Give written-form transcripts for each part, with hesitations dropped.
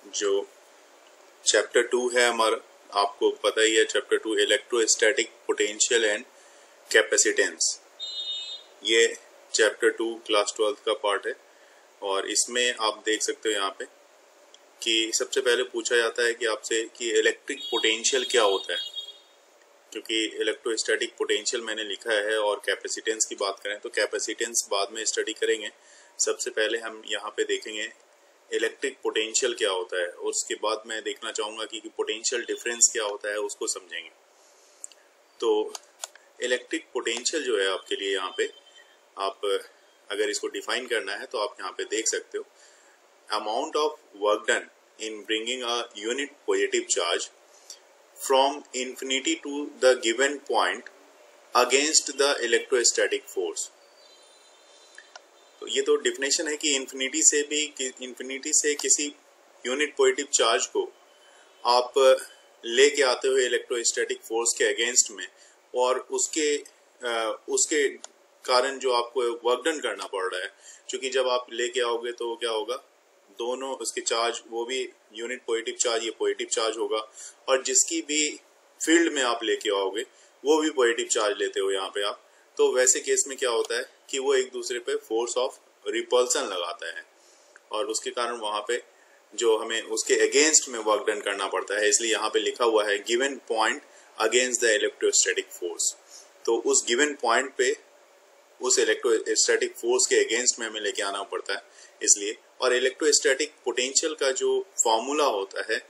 जो चैप्टर 2 है हमारा, आपको पता ही है chapter 2 electrostatic potential and capacitance. ये चैप्टर 2 क्लास 12 का पार्ट है और इसमें आप देख सकते हो यहाँ पे कि सबसे पहले पूछा जाता है कि आपसे कि इलेक्ट्रिक पोटेंशियल क्या होता है, क्योंकि इलेक्ट्रोस्टैटिक पोटेंशियल मैंने लिखा है और कैपेसिटेंस की बात करें तो कैपेसिटेंस बाद में स्टडी करेंगे। सबसे पहले हम यहाँ पे देखेंगे इलेक्ट्रिक पोटेंशियल क्या होता है और उसके बाद मैं देखना चाहूँगा कि पोटेंशियल डिफरेंस क्या होता है, उसको समझेंगे। तो इलेक्ट्रिक पोटेंशियल जो है आपके लिए यहाँ पे आप अगर इसको डिफाइन करना है तो आप यहाँ पे देख सकते हो, amount of work done in bringing a unit positive charge from infinity to the given point against the electrostatic force. तो ये तो डिफिनेशन है कि इंफिनिटी से किसी यूनिट पॉजिटिव चार्ज को आप लेके आते हुए इलेक्ट्रोस्टैटिक फोर्स के अगेंस्ट में, और उसके कारण जो आपको वर्क डन करना पड़ रहा है, क्योंकि जब आप लेके आओगे तो क्या होगा, दोनों उसके चार्ज, वो भी यूनिट पॉजिटिव चार्ज, ये पॉजिटिव चार्ज होगा, और जिसकी भी फील्ड में आप लेके आओगे वो भी पॉजिटिव चार्ज लेते हो यहाँ पे आप। तो वैसे केस में क्या होता है कि वो एक दूसरे पे फोर्स ऑफ रिपल्सन लगाता है और उसके कारण वहां पे जो हमें उसके अगेंस्ट में वर्क डन करना पड़ता है। इसलिए यहाँ पे लिखा हुआ है given point against the electrostatic force. तो उस गिवन पॉइंट पे उस इलेक्ट्रोस्टैटिक फोर्स के अगेंस्ट में हमें लेके आना पड़ता है इसलिए। और इलेक्ट्रोस्टैटिक पोटेंशियल का जो फॉर्मूला होता है,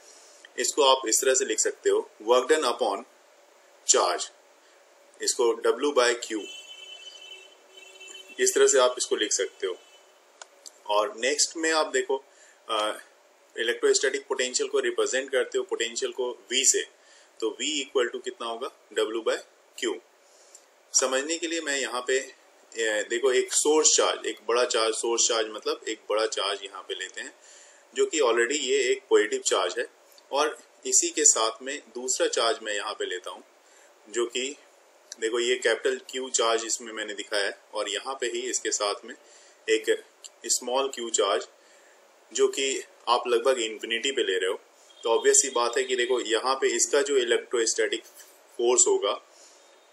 इसको आप इस तरह से लिख सकते हो, वर्क डन अपॉन चार्ज, इसको W/Q, इस तरह से आप इसको लिख सकते हो। और नेक्स्ट में आप देखो इलेक्ट्रोस्टैटिक पोटेंशियल को रिप्रेजेंट करते हो पोटेंशियल को V से, तो V इक्वल टू कितना होगा, W/Q। समझने के लिए मैं यहाँ पे देखो एक सोर्स चार्ज, एक बड़ा चार्ज, सोर्स चार्ज मतलब एक बड़ा चार्ज यहाँ पे लेते हैं जो कि ऑलरेडी ये एक पॉजिटिव चार्ज है, और इसी के साथ में दूसरा चार्ज मैं यहाँ पे लेता हूँ जो कि देखो ये कैपिटल Q चार्ज इसमें मैंने दिखाया है, और यहाँ पे ही इसके साथ में एक स्मॉल q चार्ज जो कि आप लगभग इंफिनिटी पे ले रहे हो। तो ऑब्वियस सी बात है कि देखो यहाँ पे इसका जो इलेक्ट्रोस्टैटिक फोर्स होगा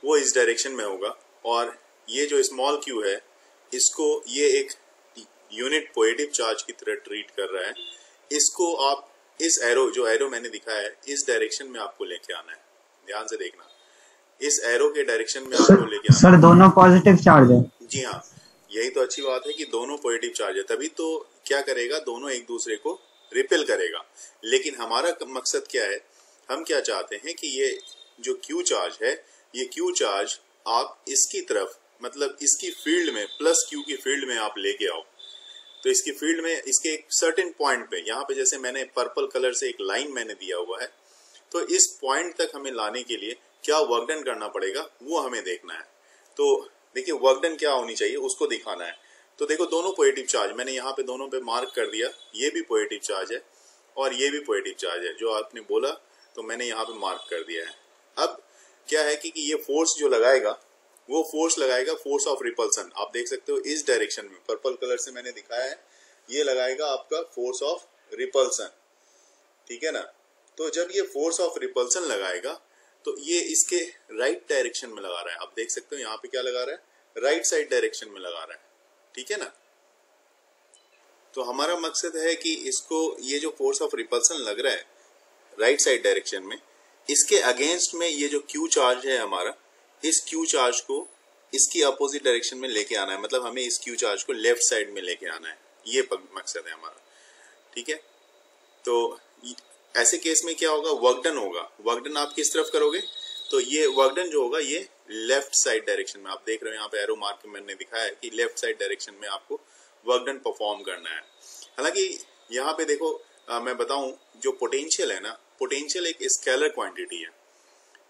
वो इस डायरेक्शन में होगा, और ये जो स्मॉल q है इसको ये एक यूनिट पॉजिटिव चार्ज की तरह ट्रीट कर रहा है। इसको आप इस एरो, जो एरो मैंने दिखाया है, इस डायरेक्शन में आपको लेके आना है। ध्यान से देखना, इस एरो के डायरेक्शन में आपको लेके आना। सर दोनों पॉजिटिव चार्ज है। जी हाँ, यही तो अच्छी बात है कि दोनों पॉजिटिव चार्ज है, तभी तो क्या करेगा, दोनों एक दूसरे को रिपेल करेगा। लेकिन हमारा मकसद क्या है, हम क्या चाहते हैं कि ये जो Q चार्ज है, ये Q चार्ज आप इसकी तरफ, मतलब इसकी फील्ड में, प्लस Q की फील्ड में आप लेके आओ। तो इसकी फील्ड में, इसके एक सर्टेन पॉइंट पे, यहाँ पे जैसे मैंने पर्पल कलर से एक लाइन मैंने दिया हुआ है, तो इस पॉइंट तक हमें लाने के लिए क्या वर्क डन करना पड़ेगा वो हमें देखना है। तो देखिए वर्क डन क्या होनी चाहिए उसको दिखाना है। तो देखो दोनों पॉजिटिव चार्ज मैंने यहाँ पे दोनों पे मार्क कर दिया, ये भी पॉजिटिव चार्ज है और ये भी पॉजिटिव चार्ज है, जो आपने बोला तो मैंने यहाँ पे मार्क कर दिया है। अब क्या है कि ये फोर्स जो लगाएगा वो फोर्स लगाएगा फोर्स ऑफ रिपल्सन। आप देख सकते हो इस डायरेक्शन में, पर्पल कलर से मैंने दिखाया है, ये लगाएगा आपका फोर्स ऑफ रिपल्सन, ठीक है ना। तो जब ये फोर्स ऑफ रिपल्सन लगाएगा तो ये इसके राइट डायरेक्शन में लगा रहा है। आप देख सकते हो यहाँ पे क्या लगा रहा है, राइट साइड डायरेक्शन में लगा रहा है, ठीक है ना। तो हमारा मकसद है कि इसको, ये जो फोर्स ऑफ रिपल्सन लग रहा है राइट साइड डायरेक्शन में, इसके अगेंस्ट में ये जो Q चार्ज है हमारा, इस Q चार्ज को इसकी अपोजिट डायरेक्शन में लेके आना है। मतलब हमें इस Q चार्ज को लेफ्ट साइड में लेके आना है, ये मकसद है हमारा, ठीक है। तो ऐसे केस में क्या होगा, वर्क डन होगा। वर्क डन आप किस तरफ करोगे, तो ये वर्क डन जो होगा ये लेफ्ट साइड डायरेक्शन में। आप देख रहे हो यहाँ पे एरो मार्क मैंने दिखाया है कि लेफ्ट साइड डायरेक्शन में आपको वर्क डन परफॉर्म करना है। हालांकि यहाँ पे देखो मैं बताऊं, जो पोटेंशियल है ना, पोटेंशियल एक स्केलर क्वांटिटी है।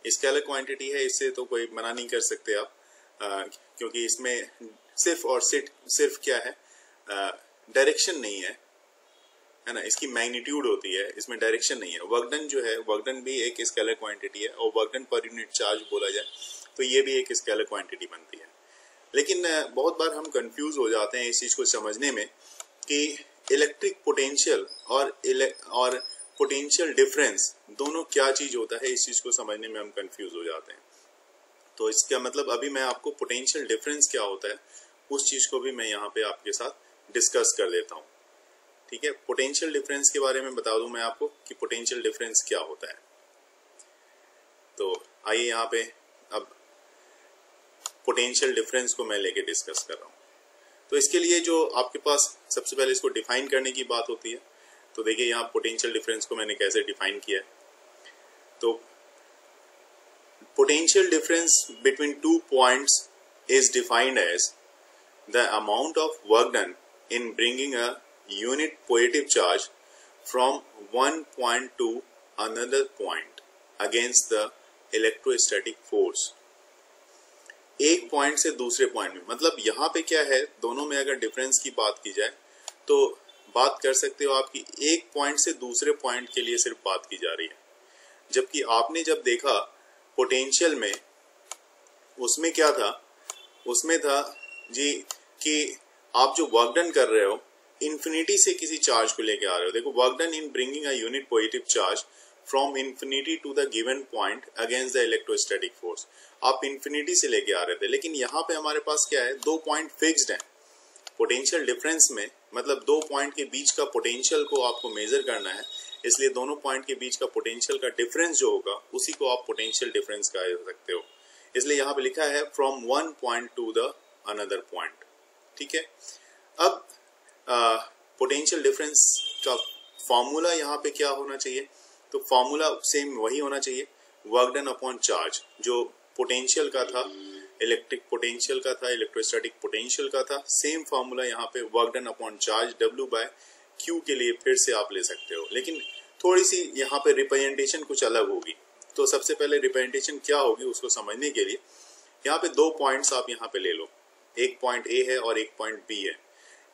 स्केलर क्वांटिटी है, इससे तो कोई मना नहीं कर सकते आप, क्योंकि इसमें सिर्फ और सिर्फ क्या है, डायरेक्शन नहीं है ना, इसकी मैग्नीट्यूड होती है, इसमें डायरेक्शन नहीं है। वर्क डन जो है, वर्क डन भी एक स्केलर क्वांटिटी है, और वर्क डन पर यूनिट चार्ज बोला जाए तो ये भी एक स्केलर क्वांटिटी बनती है। लेकिन बहुत बार हम कंफ्यूज हो जाते हैं इस चीज को समझने में कि इलेक्ट्रिक पोटेंशियल और पोटेंशियल डिफरेंस दोनों क्या चीज होता है, इस चीज को समझने में हम कंफ्यूज हो जाते हैं। तो इसका मतलब अभी मैं आपको पोटेंशियल डिफरेंस क्या होता है उस चीज को भी मैं यहाँ पे आपके साथ डिस्कस कर देता हूँ। ठीक है, पोटेंशियल डिफरेंस के बारे में बता दूं मैं आपको कि पोटेंशियल डिफरेंस क्या होता है। तो आइए यहाँ पे अब पोटेंशियल डिफरेंस को मैं लेके डिस्कस कर रहा हूँ। तो इसके लिए जो आपके पास सबसे पहले इसको डिफाइन करने की बात होती है। तो देखिए यहाँ पोटेंशियल डिफरेंस को मैंने कैसे डिफाइन किया है। तो potential difference between two points is defined as the amount of work done in bringing a unit positive charge from one point to another point against the electrostatic force. एक point से दूसरे point में, मतलब यहाँ पे क्या है, दोनों में अगर डिफरेंस की बात की जाए तो बात कर सकते हो आपकी एक पॉइंट से दूसरे पॉइंट के लिए सिर्फ बात की जा रही है। जबकि आपने जब देखा पोटेंशियल में, उसमें क्या था, उसमें था जी कि आप जो वर्क डन कर रहे हो इन्फिनिटी से किसी चार्ज को लेके आ रहे हो। देखो, work done in bringing a unit positive charge from infinity to the given point against the electrostatic force. आप इन्फिनिटी से लेके आ रहे थे, लेकिन यहाँ पे हमारे पास क्या है, दो पॉइंट फिक्स्ड हैं। पोटेंशियल डिफरेंस में मतलब दो पॉइंट के बीच का पोटेंशियल को आपको मेजर करना है, इसलिए दोनों पॉइंट के बीच का पोटेंशियल का डिफरेंस जो होगा उसी को आप पोटेंशियल डिफरेंस कह सकते हो। इसलिए यहाँ पे लिखा है from one point to the another point. ठीक है, अब पोटेंशियल डिफरेंस का फॉर्मूला यहाँ पे क्या होना चाहिए, तो फॉर्मूला सेम वही होना चाहिए, वर्क डन अपॉन चार्ज। जो पोटेंशियल का था, इलेक्ट्रिक पोटेंशियल का था, इलेक्ट्रोस्टैटिक पोटेंशियल का था, सेम फॉर्मूला यहाँ पे work done upon charge W/Q के लिए फिर से आप ले सकते हो। लेकिन थोड़ी सी यहाँ पे रिप्रेजेंटेशन कुछ अलग होगी। तो सबसे पहले रिप्रेजेंटेशन क्या होगी उसको समझने के लिए यहाँ पे दो पॉइंट्स आप यहाँ पे ले लो, एक पॉइंट A है और एक पॉइंट B है।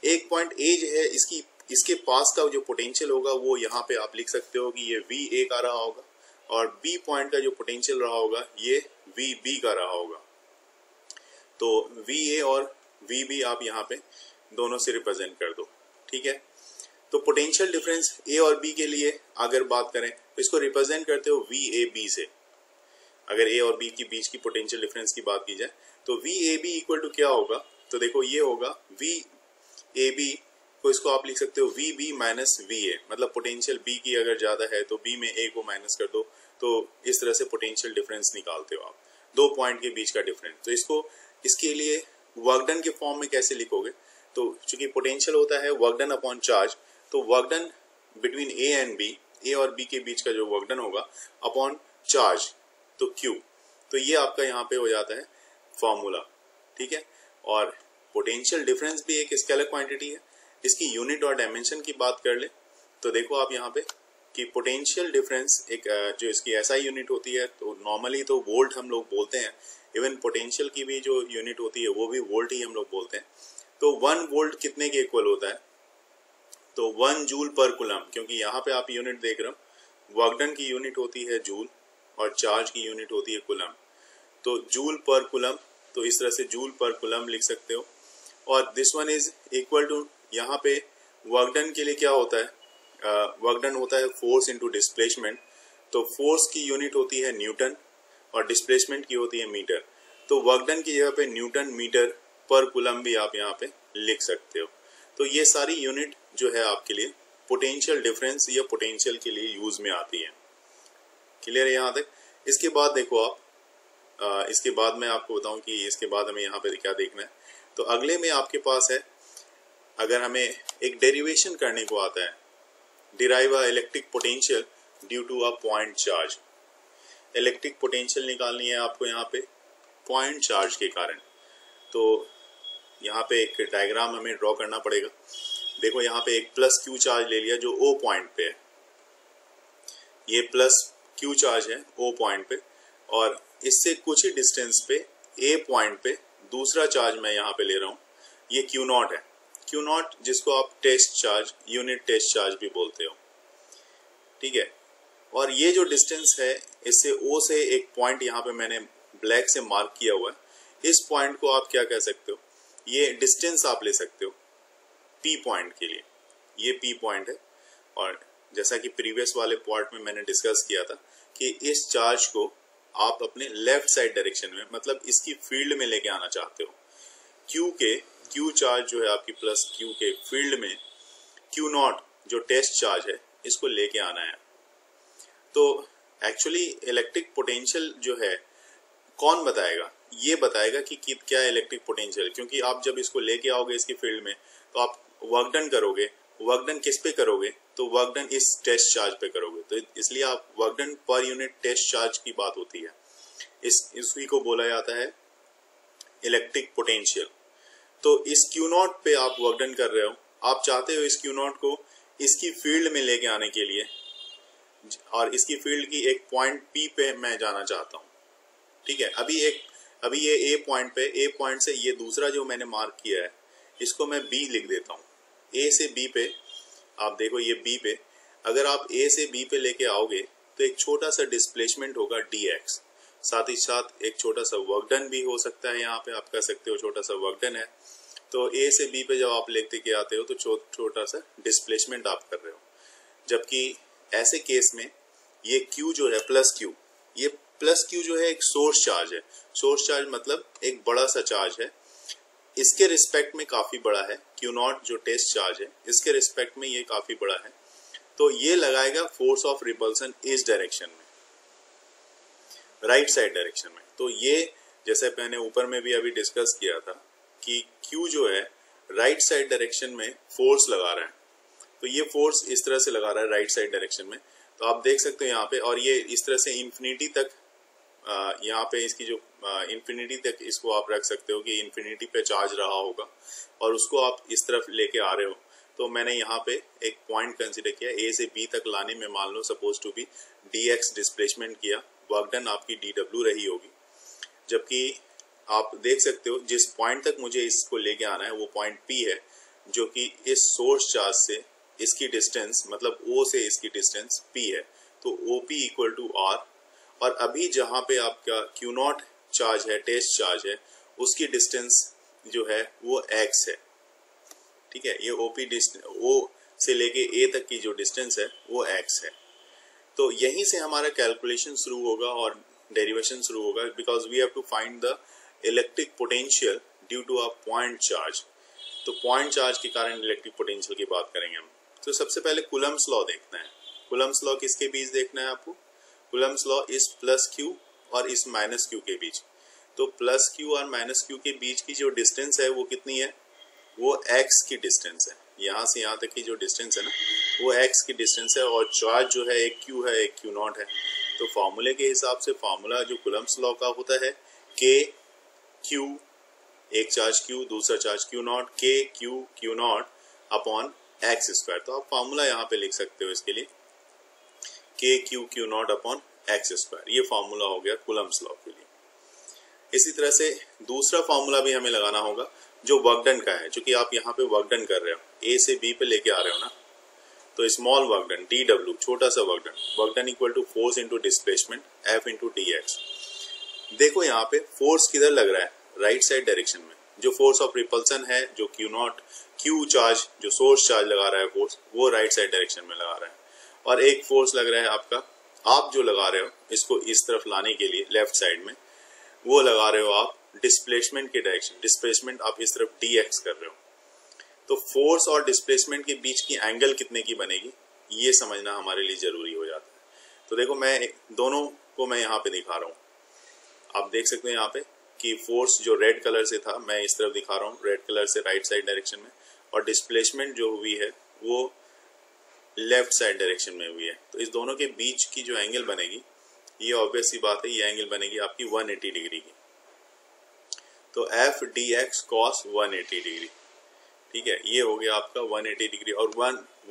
एक पॉइंट A जो है इसके पास का जो पोटेंशियल होगा वो यहाँ पे आप लिख सकते हो कि ये VA का रहा होगा, और B पॉइंट का जो पोटेंशियल रहा होगा ये VB का रहा होगा। तो VA और VB आप यहाँ पे दोनों से रिप्रेजेंट कर दो। ठीक है, तो पोटेंशियल डिफरेंस A और B के लिए अगर बात करें तो इसको रिप्रेजेंट करते हो VAB से। अगर A और B के बीच की पोटेंशियल डिफरेंस की बात की जाए तो VAB इक्वल टू क्या होगा, तो देखो ये होगा VAB को इसको आप लिख सकते हो VB माइनस VA। मतलब पोटेंशियल B की अगर ज्यादा है तो B में A को माइनस कर दो, तो इस तरह से पोटेंशियल डिफरेंस निकालते हो आप, दो पॉइंट के बीच का डिफरेंस। तो इसके लिए वर्क डन के फॉर्म में कैसे लिखोगे, तो चूंकि पोटेंशियल होता है वर्क डन अपॉन चार्ज, तो work done between A and B, A और B के बीच का जो वर्क डन होगा अपॉन चार्ज तो Q। तो ये आपका यहाँ पे हो जाता है फॉर्मूला। ठीक है, और पोटेंशियल डिफरेंस भी एक स्केलर क्वांटिटी है। इसकी यूनिट और डायमेंशन की बात कर ले तो देखो आप यहाँ पे कि पोटेंशियल डिफरेंस एक जो इसकी SI यूनिट होती है, तो नॉर्मली तो वोल्ट हम लोग बोलते हैं, इवन पोटेंशियल की भी जो यूनिट होती है वो भी वोल्ट ही हम लोग बोलते हैं। तो 1 वोल्ट कितने के इक्वल होता है, तो 1 जूल पर कूलम। क्योंकि यहाँ पे आप यूनिट देख रहे हो, वर्क डन की यूनिट होती है जूल और चार्ज की यूनिट होती है कूलम। तो जूल पर कूलम, तो इस तरह से जूल पर कूलम लिख सकते हो। और this one is equal to, यहाँ पे वर्क डन के लिए क्या होता है, वर्क डन होता है फोर्स इनटू डिस्प्लेसमेंट। तो फोर्स की यूनिट होती है न्यूटन और डिस्प्लेसमेंट की होती है मीटर। तो वर्क डन की जगह पे न्यूटन मीटर पर कूलम भी आप यहाँ पे लिख सकते हो। तो ये सारी यूनिट जो है आपके लिए पोटेंशियल डिफरेंस या पोटेंशियल के लिए यूज में आती है। क्लियर है यहाँ तक। इसके बाद देखो आप, इसके बाद मैं आपको बताऊं कि इसके बाद हमें यहाँ पे क्या देखना है। तो अगले में आपके पास है, अगर हमें एक डेरिवेशन करने को आता है, derive a electric potential due to a point charge. Electric potential निकालनी है आपको यहाँ पे पॉइंट चार्ज के कारण। तो यहाँ पे एक डायग्राम हमें ड्रॉ करना पड़ेगा। देखो यहाँ पे एक प्लस क्यू चार्ज ले लिया जो O पॉइंट पे है, ये प्लस क्यू चार्ज है O पॉइंट पे, और इससे कुछ ही डिस्टेंस पे A पॉइंट पे दूसरा चार्ज मैं यहाँ पे ले रहा हूँ, ये Q0 है। Q0 जिसको आप test charge, unit test charge भी बोलते हो। ठीक है, और ये जो डिस्टेंस है इससे O से एक पॉइंट यहाँ पे मैंने ब्लैक से मार्क किया हुआ है, इस पॉइंट को आप क्या कह सकते हो, ये डिस्टेंस आप ले सकते हो P पॉइंट के लिए। ये P पॉइंट है, और जैसा कि प्रीवियस वाले पार्ट में मैंने डिस्कस किया था कि इस चार्ज को आप अपने लेफ्ट साइड डायरेक्शन में, मतलब इसकी फील्ड में लेके आना चाहते हो। क्यू चार्ज जो है आपकी प्लस क्यू के फील्ड में क्यू नॉट जो टेस्ट चार्ज है इसको लेके आना है। तो एक्चुअली इलेक्ट्रिक पोटेंशियल जो है कौन बताएगा? ये बताएगा कि क्या इलेक्ट्रिक पोटेंशियल, क्योंकि आप जब इसको लेके आओगे इसकी फील्ड में तो आप वर्क डन करोगे। वर्क डन किस पे करोगे? तो वर्क डन इस टेस्ट चार्ज पे करोगे, तो इसलिए आप वर्क डन पर यूनिट टेस्ट चार्ज की बात होती है। इसी को बोला जाता है इलेक्ट्रिक पोटेंशियल। तो इस क्यू नॉट पे आप वर्क डन कर रहे हो, आप चाहते हो इस क्यू नॉट को इसकी फील्ड में लेके आने के लिए, और इसकी फील्ड की एक पॉइंट P पे मैं जाना चाहता हूँ। ठीक है, अभी ये ए पॉइंट से ये दूसरा जो मैंने मार्क किया है इसको मैं B लिख देता हूँ। ए से B पे, आप देखो ये B पे, अगर आप A से B पे लेके आओगे तो एक छोटा सा डिस्प्लेसमेंट होगा dx, साथ ही साथ एक छोटा सा वर्क डन भी हो सकता है। यहाँ पे आप कह सकते हो छोटा सा वर्क डन है। तो A से B पे जब आप लेते के आते हो तो छोटा सा डिस्प्लेसमेंट आप कर रहे हो, जबकि ऐसे केस में ये Q जो है प्लस Q, ये प्लस Q जो है एक सोर्स चार्ज है। सोर्स चार्ज मतलब एक बड़ा सा चार्ज है, इसके रिस्पेक्ट में काफी बड़ा है। क्यू नॉट जो टेस्ट चार्ज है इसके रिस्पेक्ट में ये काफी बड़ा है, तो ये लगाएगा फोर्स ऑफ रिपल्सन इस डायरेक्शन में, राइट साइड डायरेक्शन में। तो ये जैसे मैंने ऊपर में भी अभी डिस्कस किया था कि Q जो है राइट साइड डायरेक्शन में फोर्स लगा रहा है, तो ये फोर्स इस तरह से लगा रहा है राइट साइड डायरेक्शन में। तो आप देख सकते हो यहाँ पे, और ये इस तरह से इंफिनिटी तक, यहाँ पे इसकी जो इंफिनिटी तक इसको आप रख सकते हो कि इंफिनिटी पे चार्ज रहा होगा, और उसको आप इस तरफ लेके आ रहे हो। तो मैंने यहाँ पे एक पॉइंट कंसीडर किया, A से B तक लाने में मान लो suppose to be dx displacement किया, वर्क डन आपकी dw रही होगी। जबकि आप देख सकते हो जिस पॉइंट तक मुझे इसको लेके आना है वो पॉइंट P है, जो कि इस सोर्स चार्ज से इसकी डिस्टेंस, मतलब O से इसकी डिस्टेंस P है। तो OP इक्वल टू R, और अभी जहां पे आपका Q नॉट चार्ज है, टेस्ट चार्ज है, उसकी डिस्टेंस जो है वो x है। ठीक है, ये O से लेके A तक की जो डिस्टेंस है वो x है। तो यहीं से हमारा कैलकुलेशन शुरू होगा और डेरिवेशन शुरू होगा, because we have to find the electric potential due to a point charge. तो पॉइंट चार्ज के कारण इलेक्ट्रिक पोटेंशियल की बात करेंगे हम। तो सबसे पहले कूलम्स लॉ देखना है। कूलम्स लॉ किसके बीच देखना है आपको? कूलम्स लॉ इस प्लस क्यू और इस माइनस क्यू के बीच। तो प्लस क्यू और माइनस क्यू के बीच की जो डिस्टेंस है वो कितनी है? वो x की डिस्टेंस है। यहाँ से यहाँ तक की जो डिस्टेंस है ना, वो x की डिस्टेंस है, और चार्ज जो है एक q है, एक q नॉट है। तो फॉर्मूले के हिसाब से फॉर्मूला जो कूलम्स लॉ का होता है k q, एक चार्ज q, दूसरा charge q not, k q not upon x square. तो आप फॉर्मूला यहाँ पे लिख सकते हो इसके लिए, k q not upon x square. ये फॉर्मूला हो गया कूलम्स लॉ के लिए। इसी तरह से दूसरा फॉर्मूला भी हमें लगाना होगा जो वर्क डन का है, क्योंकि आप यहाँ पे वर्क डन कर रहे हो, A से B पे लेके आ रहे हो ना। तो स्मॉल वर्क डन dw, छोटा सा work done equal to force into displacement F into dx। देखो यहाँ पे फोर्स किधर लग रहा है? राइट साइड डायरेक्शन में। जो फोर्स ऑफ रिपल्सन है, जो Q चार्ज, जो सोर्स चार्ज लगा रहा है फोर्स, वो राइट साइड डायरेक्शन में लगा रहा है। और एक फोर्स लग रहा है आपका, आप जो लगा रहे हो इसको इस तरफ लाने के लिए लेफ्ट साइड में, वो लगा रहे हो आप डिस्प्लेसमेंट के डायरेक्शन। डिस्प्लेसमेंट आप इस तरफ dx कर रहे हो। तो फोर्स और डिस्प्लेसमेंट के बीच की एंगल कितने की बनेगी, ये समझना हमारे लिए जरूरी हो जाता है। तो देखो मैं दोनों को मैं यहाँ पे दिखा रहा हूँ, आप देख सकते हैं यहाँ पे कि फोर्स जो रेड कलर से था मैं इस तरफ दिखा रहा हूँ, रेड कलर से राइट साइड डायरेक्शन में, और डिस्प्लेसमेंट जो हुई है वो लेफ्ट साइड डायरेक्शन में हुई है। तो इस दोनों के बीच की जो एंगल बनेगी, ये ऑब्वियस सी बात है, ये एंगल बनेगी आपकी 180 डिग्री की। तो F dx cos 180 डिग्री। ठीक है, ये हो गया आपका 180 डिग्री, और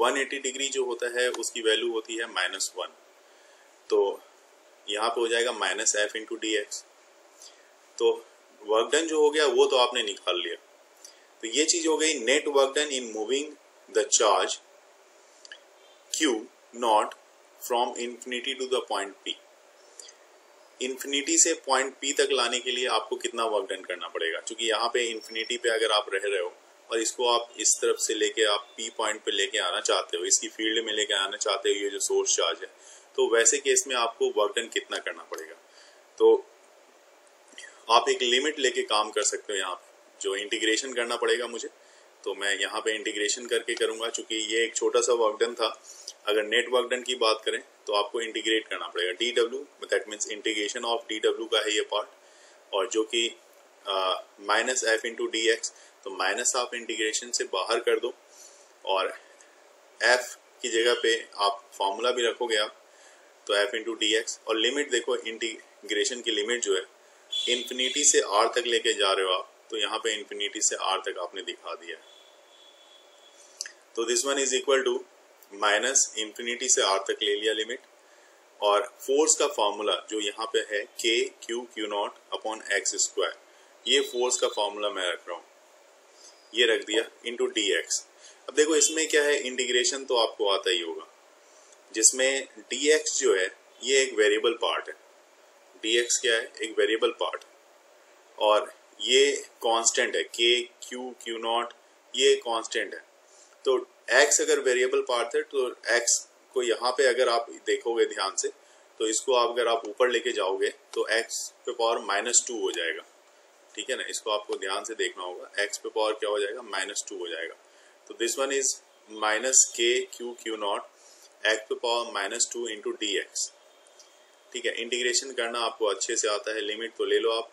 180 डिग्री जो होता है उसकी वैल्यू होती है -1। तो यहाँ पे हो जाएगा -F इंटू dx। तो वर्क डन जो हो गया वो तो आपने निकाल लिया। तो ये चीज हो गई net work done in moving the charge Q naught from infinity to the point P। Infinity से पॉइंट P तक लाने के लिए आपको कितना वर्क डन करना पड़ेगा, क्योंकि यहाँ पे इंफिनिटी पे अगर आप रह रहे हो और इसको आप इस तरफ से लेके आप पी पॉइंट पे लेके आना चाहते हो, इसकी फील्ड में लेके आना चाहते हो ये जो सोर्स चार्ज है, तो वैसे केस में आपको वर्क डन कितना करना पड़ेगा। तो आप एक लिमिट लेके काम कर सकते हो। यहाँ पे जो इंटीग्रेशन करना पड़ेगा मुझे, तो मैं यहाँ पे इंटीग्रेशन करके करूंगा। चूंकि ये एक छोटा सा वर्क डन था, अगर नेट वर्क डन की बात करें तो आपको इंटीग्रेट करना पड़ेगा। D W that means integration of D W का है ये पार्ट, और जो कि minus F into D x, तो माइनस आप इंटीग्रेशन से बाहर कर दो और एफ की जगह पे आप फॉर्मूला भी रखोगे आप, तो एफ इंटू डी एक्स। और लिमिट देखो, इंटीग्रेशन की लिमिट जो है इन्फिनिटी से आर तक लेके जा रहे हो आप, तो यहाँ पे इन्फिनिटी से आर तक आपने दिखा दिया है। तो this one is equal to minus infinity से आर तक ले लिया लिमिट, और फोर्स का फॉर्मूला जो यहाँ पे है के Q not upon x square, ये फोर्स का फॉर्मूला मैं रख रहा हूँ, ये रख दिया इंटू डी एक्स। अब देखो इसमें क्या है, इंटीग्रेशन तो आपको आता ही होगा, जिसमें डी एक्स जो है ये एक वेरिएबल पार्ट है। डी एक्स क्या है, एक वेरिएबल पार्ट, और ये कांस्टेंट है, के क्यू नॉट ये कांस्टेंट है। तो x अगर वेरिएबल पार्ट है तो x को यहाँ पे अगर आप देखोगे ध्यान से, तो इसको आप अगर आप ऊपर लेके जाओगे तो x पे पावर -2 हो जाएगा। ठीक है ना, इसको आपको ध्यान से देखना होगा। x पे पावर क्या हो जाएगा, -2 हो जाएगा। तो दिस वन इज माइनस के क्यू नॉट x पे पावर -2 इंटू डी एक्स। ठीक है, इंटीग्रेशन करना आपको अच्छे से आता है। लिमिट तो ले लो आप,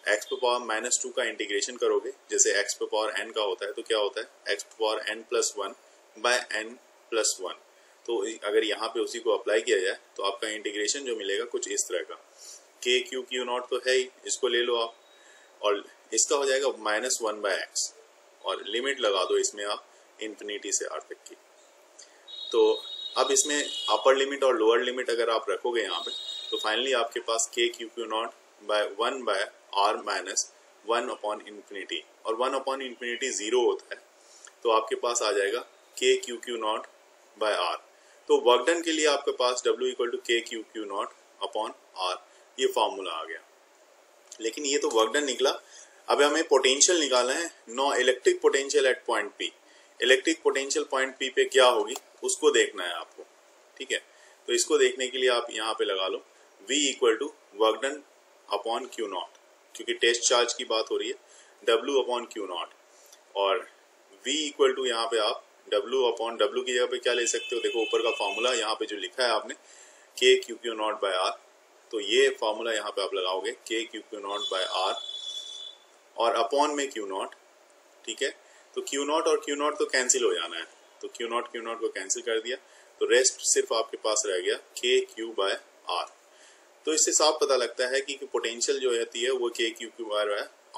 x पे पावर -2 का इंटीग्रेशन करोगे, जैसे x पे पावर n का होता है, तो क्या होता है x पे पावर n+1 बाय n+1। तो अगर यहाँ पे उसी को अप्लाई किया जाए तो आपका इंटीग्रेशन जो मिलेगा कुछ इस तरह का, के क्यू नॉट तो है ही, इसको ले लो आप, और इसका हो जाएगा -1/x, और लिमिट लगा दो इसमें आप इन्फिनिटी से आर तक की। तो अब इसमें अपर लिमिट और लोअर लिमिट अगर आप रखोगे यहाँ पे, तो फाइनली आपके पास के Q naught by 1/r minus 1 upon infinity, और 1 अपॉन इन्फिनिटी 0 होता है, तो आपके पास आ जाएगा के क्यू नॉट बाय r। तो वर्क डन के लिए आपके पास W इक्वल टू के क्यू नॉट अपॉन r, ये फॉर्मूला आ गया। लेकिन ये तो वर्क डन निकला, अब हमें पोटेंशियल निकालना है। No electric potential at point P, electric potential point P पे क्या होगी उसको देखना है आपको। ठीक है, तो इसको देखने के लिए आप यहाँ पे लगा लो V equal to work done upon Q naught, क्योंकि टेस्ट चार्ज की बात हो रही है, W अपॉन क्यू नॉट, और V इक्वल टू यहाँ पे आप W अपॉन W की जगह पे क्या ले सकते हो, देखो ऊपर का फॉर्मूला यहाँ पे जो लिखा है आपने के क्यू नॉट बाय r, तो ये फॉर्मूला यहाँ पे आप लगाओगे के क्यू नॉट बाय r और अपॉन में क्यू नॉट। ठीक है, तो क्यू नॉट और क्यू नॉट तो कैंसिल हो जाना है, तो क्यू नॉट को कैंसिल कर दिया, तो रेस्ट सिर्फ आपके पास रह गया के क्यू बाय r। तो इससे साफ पता लगता है कि पोटेंशियल जो होती है वो के क्यू बाय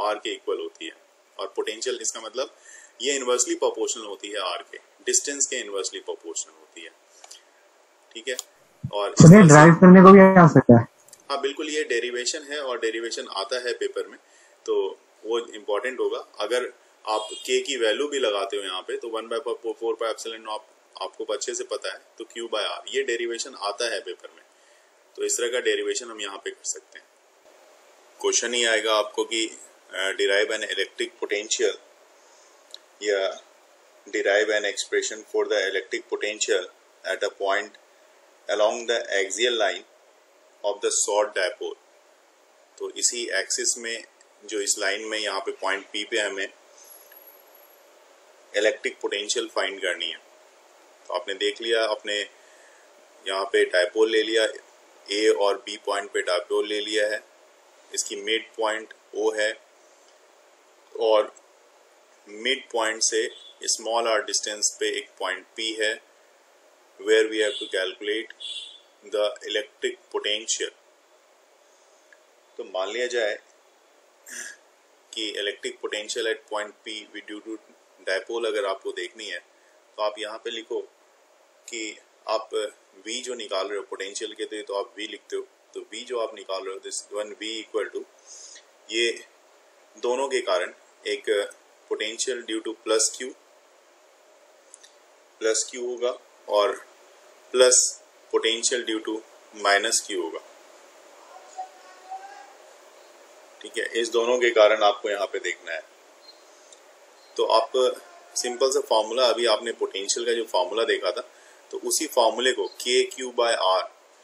r के इक्वल होती है, और पोटेंशियल इसका मतलब ये इनवर्सली प्रोपोर्शनल होती है r के, डिस्टेंस के इनवर्सली प्रोपोर्शनल होती है। ठीक है, और ड्राइव करने को भी आ सकता है। हाँ बिल्कुल, ये डेरिवेशन है और डेरिवेशन आता है पेपर में, तो वो इम्पोर्टेंट होगा। अगर आप k की वैल्यू भी लगाते हो यहाँ पे, तो 1/4πε0 आपको अच्छे से पता है, तो q बाय r ये डेरिवेशन आता है पेपर में, तो इस तरह का डेरिवेशन हम यहाँ पे कर सकते हैं। क्वेश्चन ही आएगा आपको कि डिराइव एन इलेक्ट्रिक पोटेंशियल या derive an expression for the electric potential at a point along the axial line of the short dipole। तो इसी एक्सिस में जो इस लाइन में यहाँ पे पॉइंट P पे हमें इलेक्ट्रिक पोटेंशियल फाइंड करनी है। तो आपने देख लिया, आपने यहाँ पे डायपोल ले लिया, A और B पॉइंट पे डायपोल ले लिया है, इसकी मिड पॉइंट O है, और मिड पॉइंट से स्मॉल r डिस्टेंस पे एक पॉइंट P है where we have to calculate the electric potential। तो मान लिया जाए कि electric potential at point P due to dipole अगर आपको देखनी है, तो आप यहाँ पे लिखो कि आप V जो निकाल रहे हो पोटेंशियल के लिए, तो आप V लिखते हो, तो V जो आप निकाल रहे हो this one V equal to, ये दोनों के कारण एक potential due to plus Q होगा और plus potential due to minus Q होगा। ठीक है, इस दोनों के कारण आपको यहाँ पे देखना है। तो आप सिंपल सा फॉर्मूला, अभी आपने पोटेंशियल का जो फॉर्मूला देखा था, तो उसी फॉर्मूले को KQ/R,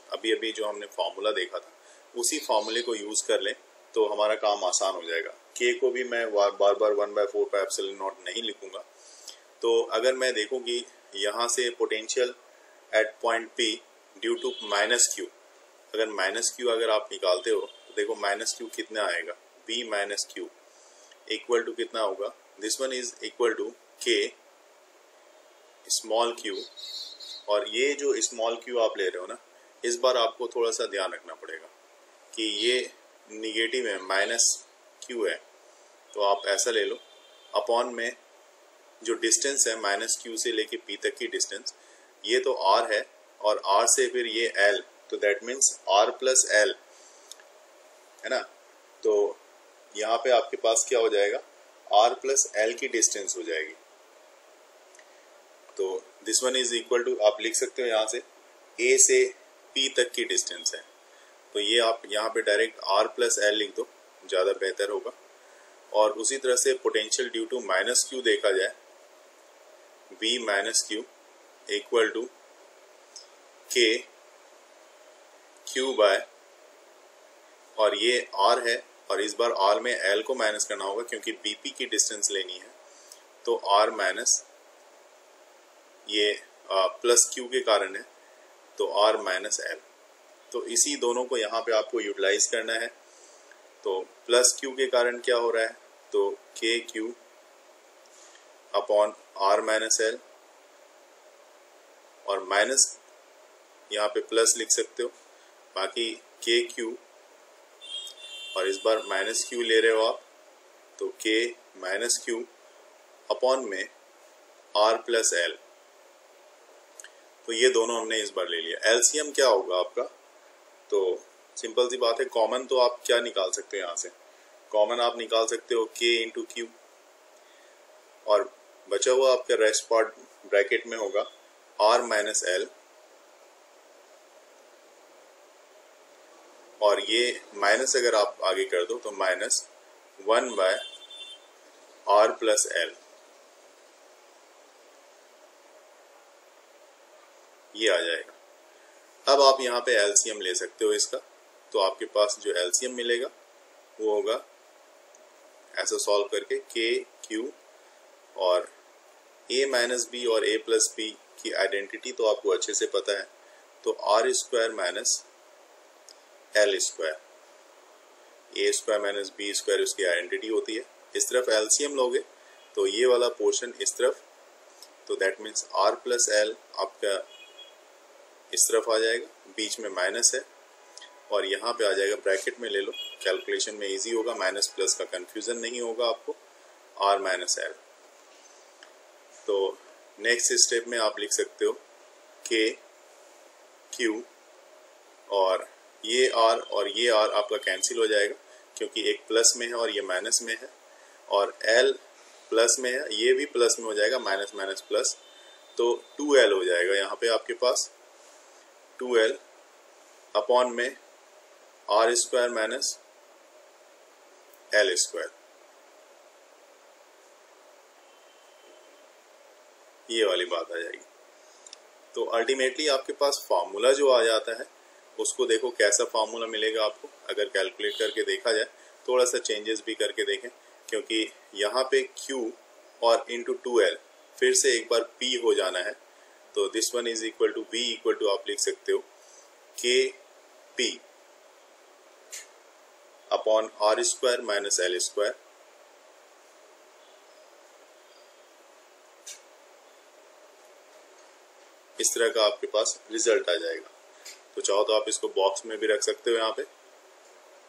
अभी अभी जो हमने फॉर्मूला देखा था उसी फॉर्मूले को यूज कर लें तो हमारा काम आसान हो जाएगा। K को भी मैं बार बार 1/4πε0 नहीं लिखूंगा। तो अगर मैं देखूं कि यहाँ से potential at point P due to -Q, अगर -Q अगर आप निकालते हो तो देखो -Q कितना आएगा, B - Q इक्वल टू कितना होगा, this one is equal to K small q, और ये जो स्मॉल q आप ले रहे हो ना, इस बार आपको थोड़ा सा ध्यान रखना पड़ेगा कि ये निगेटिव है, -Q है, तो आप ऐसा ले लो अपॉन में जो डिस्टेंस है -Q से लेके P तक की डिस्टेंस, ये तो R है और R से फिर ये L, तो दैट मीन्स R+L है ना। तो यहाँ पे आपके पास क्या हो जाएगा, R+L की डिस्टेंस हो जाएगी। तो this one is equal to, आप लिख सकते हो यहाँ से A से P तक की डिस्टेंस है, तो ये आप यहाँ पे डायरेक्ट R+L लिख दो, ज़्यादा बेहतर होगा। और उसी तरह से पोटेंशियल ड्यू टू -Q देखा जाए, B - Q equal to K Q by, और ये R है और इस बार R में L को माइनस करना होगा क्योंकि BP की डिस्टेंस लेनी है, तो R माइनस ये प्लस Q के कारण है, तो R - L। तो इसी दोनों को यहाँ पे आपको यूटिलाइज करना है। तो प्लस Q के कारण क्या हो रहा है, तो KQ अपॉन R - L, और माइनस यहाँ पे प्लस लिख सकते हो, बाकी KQ और इस बार -Q ले रहे हो आप, तो K - Q अपॉन में R+L। तो ये दोनों हमने इस बार ले लिया। एलसीएम क्या होगा आपका, तो सिंपल सी बात है, कॉमन तो आप क्या निकाल सकते हो, यहाँ से कॉमन आप निकाल सकते हो K × Q, और बचा हुआ आपका रेस्ट पार्ट ब्रैकेट में होगा R - L, और ये माइनस अगर आप आगे कर दो तो -1/R+L, ये आ जाएगा। अब आप यहाँ पे एलसीएम ले सकते हो इसका, तो आपके पास जो एलसीएम मिलेगा वो होगा ऐसा सॉल्व करके KQ, और A - B और A+B की आइडेंटिटी तो आपको अच्छे से पता है, तो R² - L², A² - B² उसकी आइडेंटिटी होती है। इस तरफ एलसीएम लोगे तो ये वाला पोर्शन इस तरफ, तो दैट मीन्स R+L आपका इस तरफ आ जाएगा, बीच में माइनस है, और यहाँ पे आ जाएगा, ब्रैकेट में ले लो, कैलकुलेशन में इजी होगा, माइनस प्लस का कंफ्यूजन नहीं होगा आपको, R - L। तो नेक्स्ट स्टेप में आप लिख सकते हो KQ, और ये R और ये R आपका कैंसिल हो जाएगा क्योंकि एक प्लस में है और ये माइनस में है, और L प्लस में है, ये भी प्लस में हो जाएगा, माइनस माइनस प्लस, तो 2L हो जाएगा यहाँ पे आपके पास, 2L अपॉन में R² - L², ये वाली बात आ जाएगी। तो अल्टीमेटली आपके पास फार्मूला जो आ जाता है उसको देखो कैसा फार्मूला मिलेगा आपको, अगर कैलकुलेट करके देखा जाए, थोड़ा सा चेंजेस भी करके देखें, क्योंकि यहाँ पे Q और इंटू 2L फिर से एक बार P हो जाना है, तो this one is equal to B equal to आप लिख सकते हो KP अपॉन R² - L², इस तरह का आपके पास रिजल्ट आ जाएगा। तो चाहो तो आप इसको बॉक्स में भी रख सकते हो यहाँ पे।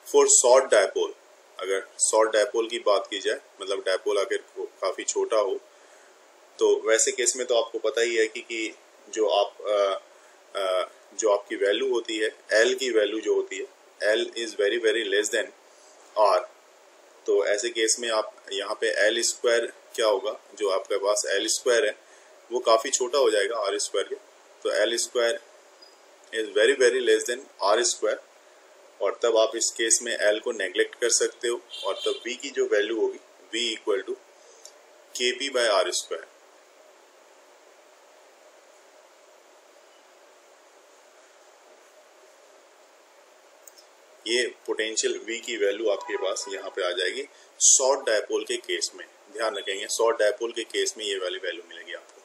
फॉर शॉर्ट डायपोल, अगर शॉर्ट डायपोल की बात की जाए, मतलब डायपोल अगर काफी छोटा हो, तो वैसे केस में तो आपको पता ही है कि जो आपकी वैल्यू होती है, L की वैल्यू जो होती है, L is very very less than R, तो ऐसे केस में आप यहाँ पे L² क्या होगा, जो आपके पास L² है वो काफी छोटा हो जाएगा R² के, तो L² is very very less than R², और तब आप इस केस में L को नेग्लेक्ट कर सकते हो, और तब V की जो वैल्यू होगी V equal to Kp by R square. ये पोटेंशियल V की वैल्यू आपके पास यहाँ पे आ जाएगी शॉर्ट डायपोल के केस में। ध्यान रखेंगे, शॉर्ट डायपोल के केस में ये वाली वैल्यू मिलेगी आपको।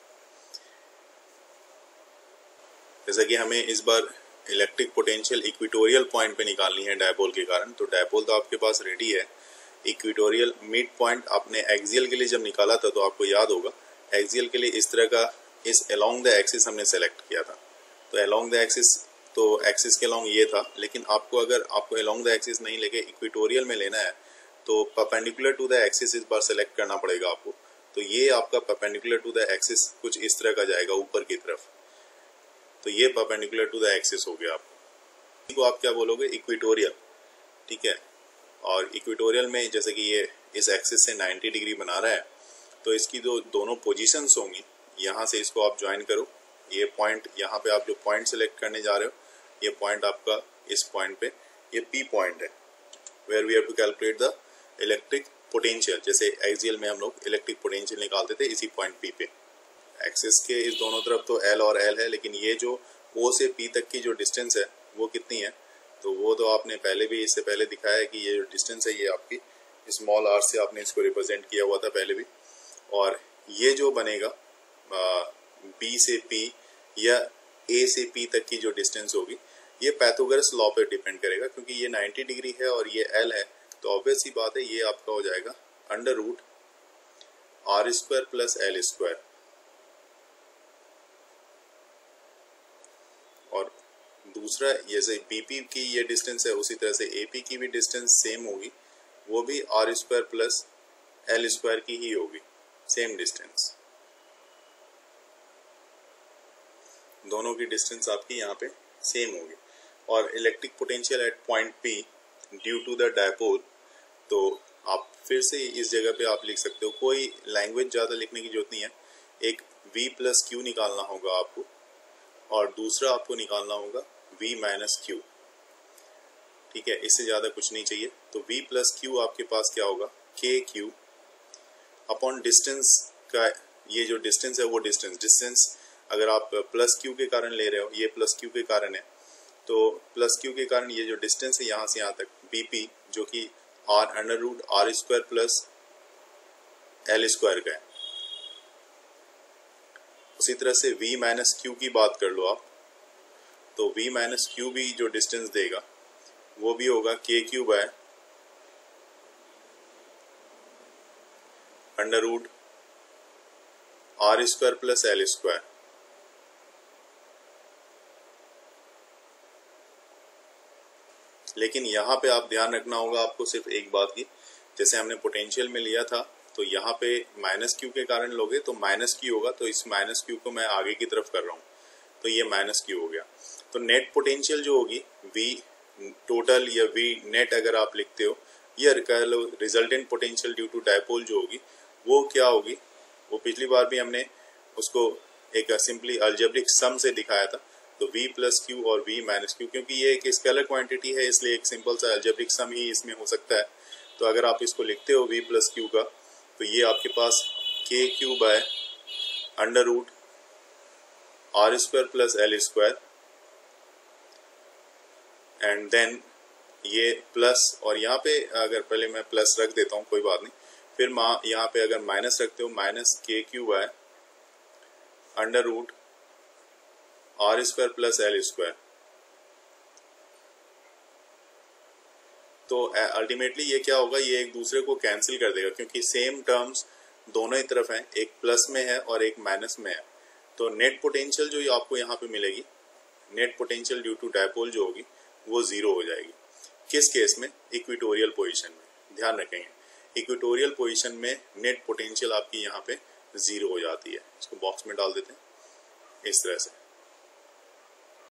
जैसा कि हमें इस बार इलेक्ट्रिक पोटेंशियल इक्वेटोरियल पॉइंट पे निकालनी है डायपोल के कारण, तो डायपोल तो आपके पास रेडी है। इक्वेटोरियल मिड पॉइंट आपने एक्सियल के लिए जब निकाला था तो आपको याद होगा, एक्सियल के लिए इस तरह का इस अलोंग द एक्सिस हमने सेलेक्ट किया था। तो अलोंग द एक्सिस, तो एक्सिस के अलोंग ये था, लेकिन आपको अगर आपको अलोंग द एक्सिस नहीं लेके इक्वेटोरियल में लेना है तो परपेंडिकुलर टू द एक्सिस इस बार सेलेक्ट करना पड़ेगा आपको। तो ये आपका परपेंडिकुलर टू द एक्सिस कुछ इस तरह का जाएगा ऊपर की तरफ, तो ये परपेंडिकुलर टू द एक्सिस हो गया आपको। आप क्या बोलोगे? इक्वेटोरियल, ठीक है। और इक्वेटोरियल में जैसे कि ये इस एक्सिस से 90 डिग्री बना रहा है, तो इसकी जो दोनों पोजीशंस होंगी, यहाँ से इसको आप ज्वाइन करो। ये पॉइंट, यहाँ पे आप जो पॉइंट सेलेक्ट करने जा रहे हो, ये पॉइंट आपका इस पॉइंट पे ये P पॉइंट है, where we have to calculate the electric potential. जैसे एक्सियल में हम लोग इलेक्ट्रिक पोटेंशियल निकालते थे, इसी पॉइंट P पे। एक्सिस के इस दोनों तरफ तो L और L है, लेकिन ये जो O से P तक की जो डिस्टेंस है वो कितनी है, तो वो तो आपने पहले भी, इससे पहले दिखाया है कि ये जो डिस्टेंस है ये आपकी स्मॉल r से आपने इसको रिप्रेजेंट किया हुआ था पहले भी। और ये जो बनेगा B से P या A से P तक की जो डिस्टेंस होगी, ये पैथागोरस लॉ पे डिपेंड करेगा, क्योंकि ये 90 डिग्री है और ये L है, तो ऑब्वियस सी बात है ये आपका हो जाएगा under root R square plus L square. और दूसरा, जैसे BP की ये डिस्टेंस है, उसी तरह से AP की भी डिस्टेंस सेम होगी, वो भी R square plus L square की ही होगी, सेम डिस्टेंस। दोनों की डिस्टेंस आपकी यहाँ पे सेम होगी। और electric potential at point P due to the dipole, तो आप फिर से इस जगह पे आप लिख सकते हो, कोई लैंग्वेज ज़्यादा लिखने की जरूरत नहीं है। एक V प्लस Q निकालना होगा आपको, और दूसरा आपको निकालना होगा V माइनस Q, ठीक है। इससे ज़्यादा कुछ नहीं चाहिए। तो V प्लस Q आपके पास क्या होगा? KQ अपॉन डिस्टेंस का, ये जो डिस्टेंस है वो डिस्टेंस अगर आप प्लस Q के कारण ले रहे हो, ये प्लस Q के कारण है, तो प्लस Q के कारण ये जो डिस्टेंस है यहाँ से यहाँ तक BP, जो कि R under root R square plus L square का है। उसी तरह से V माइनस Q की बात कर लो आप, तो V माइनस Q भी जो डिस्टेंस देगा वो भी होगा KQ by under root R square plus L square. लेकिन यहाँ पे आप ध्यान रखना होगा आपको सिर्फ एक बात की, जैसे हमने पोटेंशियल में लिया था, तो यहाँ पे माइनस Q के कारण लोगे तो माइनस Q होगा, तो इस माइनस Q को मैं आगे की तरफ कर रहा हूँ, तो ये माइनस Q हो गया। तो नेट पोटेंशियल जो होगी V टोटल या V नेट अगर आप लिखते हो, या कह लो resultant potential due to dipole जो होगी, वो क्या होगी, वो पिछली बार भी हमने उसको एक सिंपली अलजेब्रिक सम से दिखाया था। तो V प्लस Q और V माइनस Q, क्योंकि ये एक स्केलर क्वांटिटी है, इसलिए एक सिंपल सा अलजेब्रिक सम ही इसमें हो सकता है। तो अगर आप इसको लिखते हो V प्लस Q का, तो ये आपके पास KQ by under root R square plus L square, and then ये प्लस, और यहाँ पे अगर पहले मैं प्लस रख देता हूँ, कोई बात नहीं, फिर यहाँ पे अगर माइनस रखते हो, minus KQ by under root R square plus L square. तो अल्टीमेटली ये क्या होगा, ये एक दूसरे को कैंसिल कर देगा, क्योंकि सेम टर्म्स दोनों ही तरफ हैं, एक प्लस में है और एक माइनस में है। तो नेट पोटेंशियल जो आपको यहाँ पे मिलेगी, net potential due to dipole जो होगी, वो 0 हो जाएगी। किस केस में? इक्वेटोरियल पोजीशन में। ध्यान रखेंगे, इक्वेटोरियल पोजीशन में नेट पोटेंशियल आपकी यहाँ पे 0 हो जाती है। इसको बॉक्स में डाल देते हैं इस तरह से।